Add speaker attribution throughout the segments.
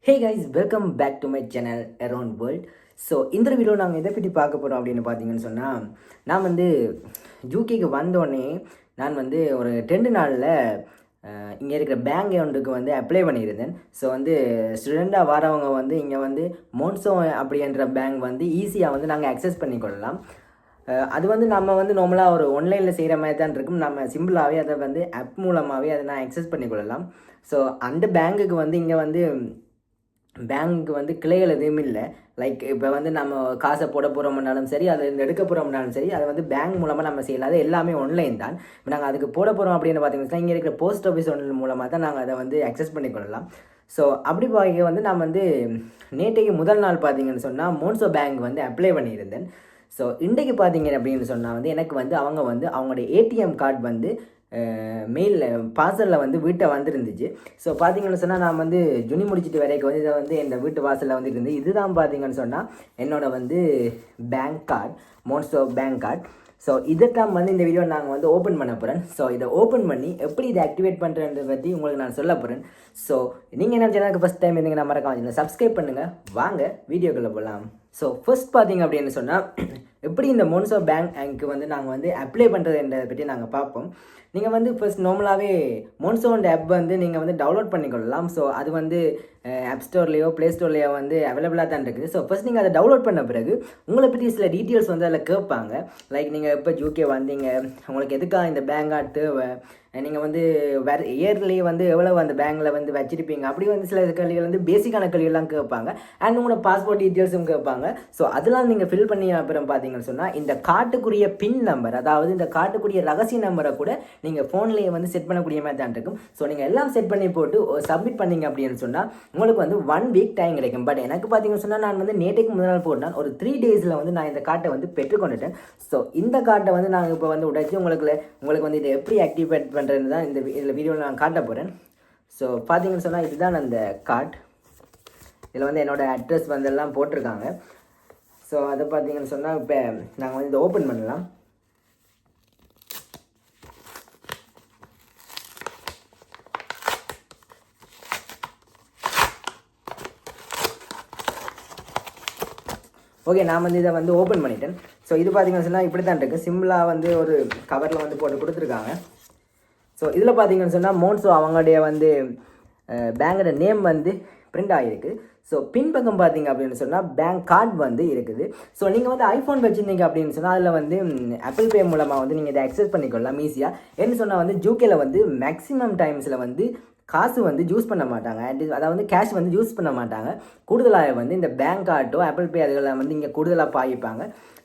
Speaker 1: Hey guys, welcome back to my channel Around World. So இந்த video நாங்கள் எதை பற்றி பார்க்க போகிறோம் அப்படின்னு பார்த்தீங்கன்னு சொன்னால், நான் வந்து யூகேக்கு வந்தோடனே நான் வந்து ஒரு 2 நாளில் இங்கே இருக்கிற பேங்க் அக்கௌண்ட்டுக்கு வந்து அப்ளை பண்ணியிருந்தேன். ஸோ வந்து ஸ்டூடெண்ட்டாக வரவங்க வந்து இங்கே வந்து மோன்சோ அப்படின்ற பேங்க் வந்து ஈஸியாக வந்து நாங்கள் அக்சஸ் பண்ணிக்கொள்ளலாம். அது வந்து நம்ம வந்து நார்மலாக ஒரு ஆன்லைனில் செய்கிற மாதிரி தான் இருக்கும். நம்ம சிம்பிளாகவே அதை வந்து ஆப் மூலமாகவே அதை நான் அக்சஸ் பண்ணிக்கொள்ளலாம். ஸோ அந்த பேங்க்குக்கு வந்து இங்கே வந்து பேங்க்கு வந்து கிளைகள் எதுவுமே இல்லை. லைக் இப்போ வந்து நம்ம காசை போட போகிறோம்னாலும் சரி, அதை எடுக்க போகிறோம்னாலும் சரி, அதை வந்து பேங்க் மூலமாக நம்ம செய்யலாம். அது எல்லாமே ஆன்லைன் தான். இப்போ நாங்கள் அதுக்கு போட போகிறோம் அப்படின்னு பார்த்தீங்கன்னா, இங்கே இருக்கிற போஸ்ட் ஆஃபீஸ் ஒன்று மூலமாக தான் நாங்கள் அதை வந்து அக்சஸ் பண்ணிக்கொள்ளலாம். ஸோ அப்படி பார்க்க வந்து நான் வந்து நேற்றைக்கு முதல் நாள் பார்த்தீங்கன்னு சொன்னால் மோன்சோ பேங்க் வந்து அப்ளை பண்ணியிருந்தேன். ஸோ இன்றைக்கு பார்த்தீங்க அப்படின்னு சொன்னால் வந்து எனக்கு வந்து அவங்க வந்து அவங்களுடைய ஏடிஎம் கார்டு வந்து மெயிலில் பார்சலில் வந்து வீட்டை வந்துருந்துச்சு. ஸோ பார்த்தீங்கன்னு சொன்னால் நான் வந்து ஜுனி முடிச்சுட்டு வரைக்கும் வந்து இதை வந்து என் வீட்டு வாசலில் வந்து இருந்து இதுதான் பார்த்தீங்கன்னு சொன்னால் என்னோட வந்து bank card, Monzo bank card. So இதைத்தான் வந்து இந்த வீடியோ நாங்கள் வந்து ஓப்பன் பண்ண போகிறேன். ஸோ இதை ஓப்பன் பண்ணி எப்படி இதை ஆக்டிவேட் பண்ணுறதை பற்றி உங்களுக்கு நான் சொல்ல போகிறேன். ஸோ நீங்கள் என்ன சேனலுக்கு ஃபஸ்ட் டைம் இருந்தீங்கன்னா மறக்காம சப்ஸ்கிரைப் பண்ணுங்கள். வாங்க வீடியோக்குள்ளே போகலாம். ஸோ ஃபர்ஸ்ட் பார்த்தீங்க அப்படின்னு சொன்னால் எப்படி இந்த மோன்சோ பேங்க்கு வந்து நாங்கள் வந்து அப்ளை பண்ணுறதுன்றதை பற்றி நாங்கள் பார்ப்போம். நீங்கள் வந்து ஃபர்ஸ்ட் நார்மலாகவே மோன்சோன்ற ஆப் வந்து நீங்கள் வந்து டவுன்லோட் பண்ணிக்கொள்ளலாம். ஸோ அது வந்து ஆப் ஸ்டோர்லேயோ ப்ளே ஸ்டோர்லேயோ வந்து அவைலபிளாக தான் இருக்குது. ஸோ ஃபர்ஸ்ட் நீங்கள் அதை டவுன்லோட் பண்ண பிறகு உங்களை பற்றி சில டீட்டெயில்ஸ் வந்து அதில் கேட்பாங்க. லைக் நீங்கள் எப்போ யூகே வந்தீங்க, உங்களுக்கு எதுக்காக இந்த பேங்க் கார்டு தேவை, நீங்கள் வந்து வேறு இயர்லி வந்து எவ்வளோ அந்த பேங்கில் வந்து வச்சுருப்பீங்க, அப்படி வந்து சில கேள்விகள் வந்து பேசிக்கான கேள்விகள்லாம் கேட்பாங்க. அண்ட் உங்களோட பாஸ்போர்ட் டீட்டெயில்ஸும் கேட்பாங்க. ஸோ அதெல்லாம் நீங்கள் ஃபில் பண்ணி அப்புறம் பார்த்தீங்கன்னு சொன்னால் இந்த கார்டுக்குரிய பின் நம்பர், அதாவது இந்த கார்டுக்குரிய ரகசிய நம்பரை கூட நீங்கள் ஃபோன்லேயே வந்து செட் பண்ணக்கூடிய மாதிரி தான் இருக்கும். ஸோ நீங்கள் எல்லாம் செட் பண்ணி போட்டு சப்மிட் பண்ணிங்க அப்படின்னு சொன்னால் உங்களுக்கு வந்து 1 வீக் டைம் கிடைக்கும். பட் எனக்கு பார்த்தீங்கன்னு சொன்னால் நான் வந்து நேற்றுக்கு முதல் நாள் போட்டால் ஒரு 3 டேஸில் வந்து நான் இந்த கார்டை வந்து பெற்றுக்கொண்டுட்டேன். ஸோ இந்த கார்டை வந்து நாங்கள் இப்போ வந்து உடைச்சி உங்களுக்கு வந்து இதை எப்படி ஆக்டிவேட் பண்ணுறது தான் இதில் வீடியோவில் நான் காட்ட போகிறேன். ஸோ பார்த்தீங்கன்னு சொன்னால் இதுதான் அந்த கார்டு. இதில் வந்து என்னோடய அட்ரஸ் வந்து எல்லாம் போட்டிருக்காங்க. ஸோ அதை பார்த்தீங்கன்னு சொன்னால் இப்போ நாங்கள் வந்து இதை ஓப்பன் பண்ணலாம். ஓகே, நான் வந்து இதை வந்து ஓப்பன் பண்ணிட்டேன். ஸோ இது பார்த்தீங்கன்னு சொன்னால் இப்படி தான் இருக்குது. சிம்பிளாக வந்து ஒரு கவரில் வந்து போட்டு கொடுத்துருக்காங்க. ஸோ இதில் பார்த்தீங்கன்னு சொன்னால் மோன்சோ அவங்களுடைய வந்து பேங்கோட நேம் வந்து பிரிண்ட் ஆகிருக்கு. ஸோ பின்பக்கம் பார்த்தீங்க அப்படின்னு சொன்னால் பேங்க் கார்டு வந்து இருக்குது. ஸோ நீங்கள் வந்து ஐஃபோன் வச்சுருந்தீங்க அப்படின்னு சொன்னால் அதில் வந்து ஆப்பிள் பே மூலமாக வந்து நீங்கள் இதை அக்சஸ் பண்ணிக்கொள்ளலாம் ஈஸியாக. என்ன சொன்னால் வந்து யூகேல வந்து மேக்ஸிமம் டைம்ஸில் வந்து காசு வந்து யூஸ் பண்ண மாட்டாங்க. அதாவது கேஷ் வந்து யூஸ் பண்ண மாட்டாங்க. கூடுதலாக வந்து இந்த பேங்க் கார்டோ ஆப்பிள் பே அதுகளை வந்து இங்கே கூடுதலாக பாய்ப்பாங்க.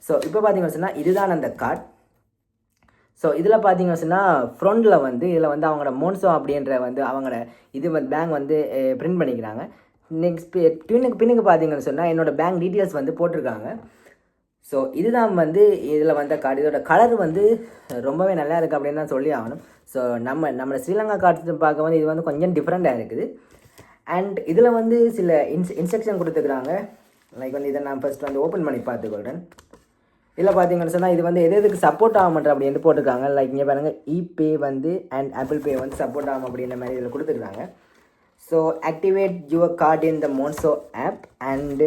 Speaker 1: ஸோ இப்போ பார்த்தீங்கன்னு சொன்னால் இதுதான் அந்த கார்டு. ஸோ இதில் பார்த்தீங்கன்னு சொன்னால் ஃப்ரண்டில் வந்து இதில் வந்து அவங்களோட மோன்சோ அப்படின்ற வந்து அவங்களோட இது வந்து பேங்க் வந்து பிரிண்ட் பண்ணிக்கிறாங்க. நெக்ஸ்ட் பின்னுக்கு பார்த்தீங்கன்னு சொன்னால் என்னோடய பேங்க் டீட்டெயில்ஸ் வந்து போட்டிருக்காங்க. ஸோ இதுதான் வந்து இதில் வந்த கார்டு. இதோட கலர் வந்து ரொம்பவே நல்லா இருக்குது அப்படின்னு தான் சொல்லி ஆகணும். ஸோ நம்ம ஸ்ரீலங்கா கார்டு பார்க்க வந்து இது வந்து கொஞ்சம் டிஃப்ரெண்ட்டாக இருக்குது. அண்ட் இதில் வந்து சில இன்ஸ்ட்ரக்ஷன் கொடுத்துருக்குறாங்க. லைக் வந்து இதை நான் ஃபஸ்ட் வந்து ஓப்பன் பண்ணி பார்த்துக்கொள்கிறேன். இதில் பார்த்தீங்கன்னு சொன்னால் இது வந்து எதுக்கு சப்போர்ட் ஆக மாட்டேன் அப்படின்னு போட்டிருக்காங்க. லைக் இங்கே பாருங்கள், இபே வந்து அண்ட் ஆப்பிள் பே வந்து சப்போர்ட் ஆகும் அப்படின்ற மாதிரி இதில் கொடுத்துருக்காங்க. So activate your card in the Monzo app and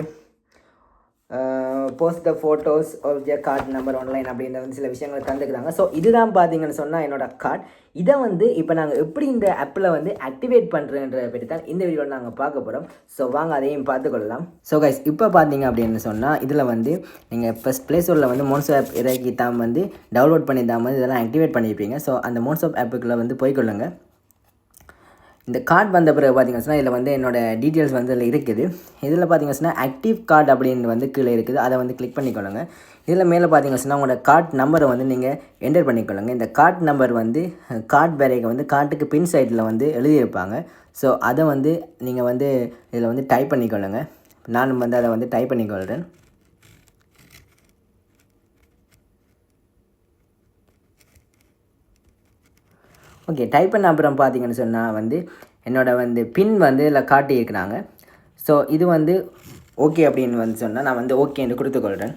Speaker 1: post the photos of your card number online அப்படின்ற வந்து சில விஷயங்கள் தந்துக்கிறாங்க. ஸோ இதுதான் பார்த்தீங்கன்னு சொன்னால் என்னோட கார்டு. இதை வந்து இப்போ நாங்கள் எப்படி இந்த ஆப்பில் வந்து ஆக்டிவேட் பண்ணுறதுன்றதை பற்றி தான் இந்த வீடியோவில் நாங்கள் பார்க்க போகிறோம். ஸோ வாங்க அதையும் பார்த்துக்கொள்ளலாம். ஸோ கைஸ், இப்போ பார்த்தீங்க அப்படின்னு சொன்னால் இதில் வந்து நீங்கள் ஃபஸ்ட் ப்ளே ஸ்டோரில் வந்து மோன்சோ ஆப் இறக்கி தான் வந்து டவுன்லோட் பண்ணி தான் வந்து இதெல்லாம் ஆக்டிவேட் பண்ணியிருப்பீங்க. ஸோ அந்த மோன்சோ ஆப்புக்குள்ளே வந்து போய்க்கொள்ளுங்க. இந்த கார்டு வந்த பிறகு பார்த்தீங்கன்னா சொன்னால் இதில் வந்து என்னோடய டீட்டெயில்ஸ் வந்து இதில் இருக்குது. இதில் பார்த்தீங்கன்னா சொன்னால் ஆக்டிவ் கார்டு அப்படின்னு வந்து கீழே இருக்குது. அதை வந்து கிளிக் பண்ணிக்கொள்ளுங்க. இதில் மேலே பார்த்தீங்கன்னா சொன்னால் உங்களோட கார்டு நம்பரை வந்து நீங்கள் என்டர் பண்ணிக்கொள்ளுங்க. இந்த கார்டு நம்பர் வந்து கார்டு பேரேக்கு வந்து கார்டுக்கு பின் சைடில் வந்து எழுதியிருப்பாங்க. ஸோ அதை வந்து நீங்கள் வந்து இதில் வந்து டைப் பண்ணிக்கொள்ளுங்க. நானும் வந்து அதை வந்து டைப் பண்ணிக்கொள்கிறேன். ஓகே, டைப் பண்ண அப்புறம் பார்த்தீங்கன்னு சொன்னால் வந்து என்னோடய வந்து பின் வந்து இதில் காட்டியிருக்கிறாங்க. ஸோ இது வந்து ஓகே அப்படின்னு வந்து சொன்னால் நான் வந்து ஓகேன்னு கொடுத்துக்கொள்கிறேன்.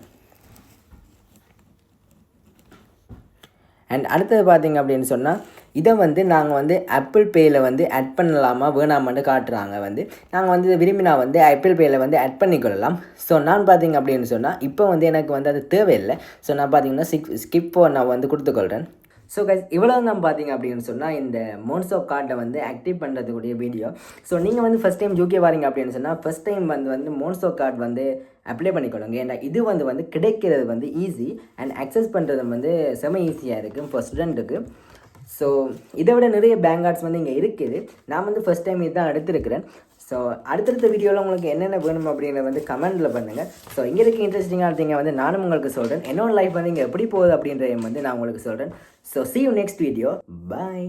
Speaker 1: அண்ட் அடுத்தது பார்த்தீங்க அப்படின்னு சொன்னால் இதை வந்து நாங்கள் வந்து ஆப்பிள் பேயில் வந்து ஆட் பண்ணலாமா வேணாமான்னு காட்டுறாங்க. வந்து நாங்கள் வந்து விரும்பினா வந்து ஆப்பிள் பேயில் வந்து ஆட் பண்ணிக்கொள்ளலாம். ஸோ நான் பார்த்தீங்க அப்படின்னு சொன்னால் இப்போ வந்து எனக்கு வந்து அது தேவையில்லை. ஸோ நான் பார்த்தீங்கன்னா ஸ்கிப் நான் வந்து கொடுத்துக்கொள்கிறேன். ஸோ கைஸ் இவ்வளோ தான் பார்த்தீங்க அப்படின்னு சொன்னால் இந்த மோன்ஸோ கார்டை வந்து ஆக்டிவ் பண்ணுறதுக்குரிய வீடியோ. ஸோ நீங்கள் வந்து ஃபஸ்ட் டைம் யூகே வாரீங்க அப்படின்னு சொன்னால் ஃபஸ்ட் டைம் வந்து மோன்ஸோ கார்டு வந்து அப்ளை பண்ணிக்கொள்ளுங்க. ஏன்னா இது வந்து கிடைக்கிறது வந்து ஈஸி அண்ட் அக்சஸ் பண்ணுறது வந்து செம ஈஸியாக இருக்குது ஃபார் ஸ்டூடெண்ட்டுக்கு. ஸோ இதை விட நிறைய பேங்க் கார்ட்ஸ் வந்து இங்கே இருக்குது. நான் வந்து ஃபஸ்ட் டைம் இதுதான் எடுத்திருக்கிறேன். ஸோ அடுத்தடுத்த வீடியோவில் உங்களுக்கு என்னென்ன வேணும் அப்படின்றத வந்து கமெண்ட்டில் பண்ணுங்கள். ஸோ இங்கே இருக்க இன்ட்ரெஸ்டிங்கான திங்கை வந்து நானும் உங்களுக்கு சொல்கிறேன். என்னோட லைஃப் வந்து இங்கே எப்படி போகுது அப்படின்றத வந்து நான் உங்களுக்கு சொல்கிறேன். So see you next video. Bye.